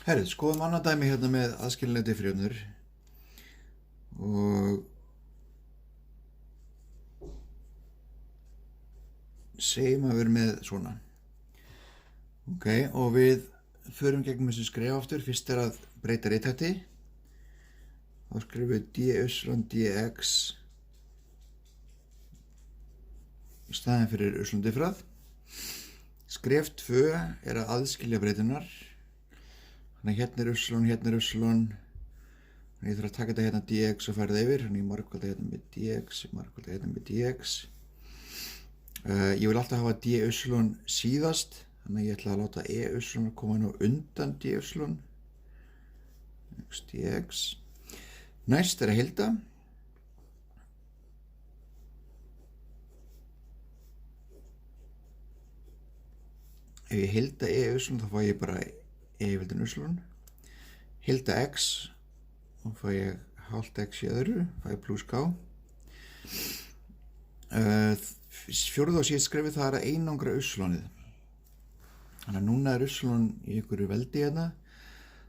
Herrið, skoðum annað dæmi hérna með aðskiljanleg diffrjöfnur og segjum að við erum með svona. Ok, og við förum gegnum þessi skref aftur. Fyrst er að breyta rithætti. Þá skrifum við dx í staðinn fyrir diffrað. Skref 2 er að aðskilja breytunar. Þannig hérna er Þannig ég þarf að taka þetta hérna dx og færa það yfir. Þannig ég margfalda hérna með dx, margfalda hérna með dx. Ég vil alltaf hafa dy síðast. Þannig ég ætla að láta e koma inn á undan dy. Dx. Næst er að heilda. Ef ég heilda e þá fá ég bara e-vildin heilda x og fá ég hálft x í öðru, fá ég pluss k. Fjórða og síðast skrefið það er að einangra ið. Þannig að núna er í einhverju veldi hérna.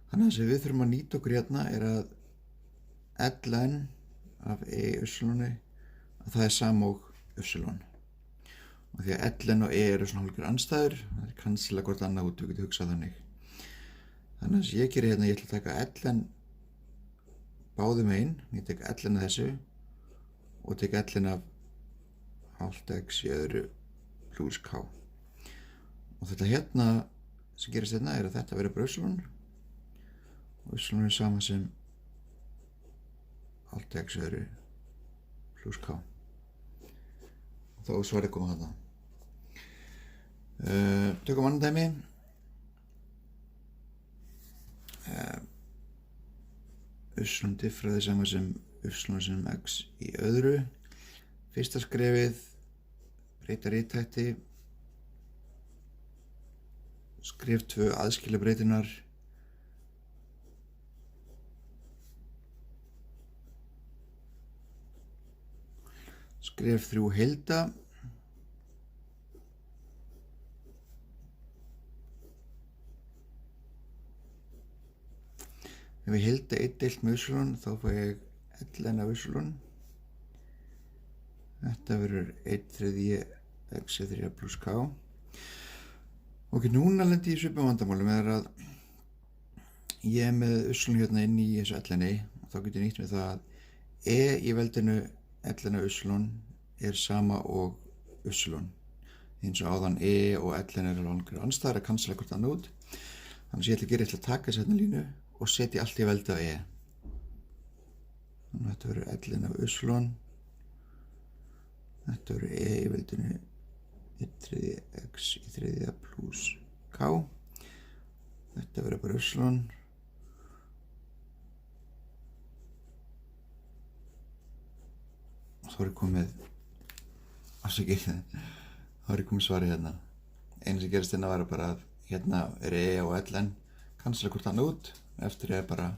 Þannig að það sem við þurfum að nýta okkur hérna er að ln af að það er sama og og því að ln og eru svona hálfur andstæður, það er kansla hvort annað út, við getum hugsað þannig. Þannig að sem ég gerir hérna, ég ætla að taka ln báðum einn, ég tek ln af þessu og tek ln af hálft x í öðru pluss k. Og þetta hérna sem gerist hérna er að þetta verður bara og er sama sem hálft x í öðru pluss k. Og þá er svarið komið þarna. Tökum annan dæmi. Diffrað er sama sem sem x í öðru. Fyrsta skrefið, breyta rithætti. Skref 2, aðskilja breytunar. Skref 3, heilda. Ef ég heilda 1 deilt með þá fá ég ln af Þetta verður 1/3 x í 3 pluss k. Ok, núna lendi ég í svipum vandamálum er að ég er með hérna inn í þessu ln og þá getur ég nýtt með það að í veldinu ln af er sama og eins og áðan og ln er alveg andstæður að kansla hvort annað út. Þannig að ég ætla að taka þessa línu og setja allt í veldi á Þannig að þetta verður ln af Þetta verður í veldinu 1/3 x í 3 pluss k. Þetta verður bara og þá er komið svarið hérna. Einu sem gerist hérna var bara að hérna er og ln kansla hvort annað út, eftir er bara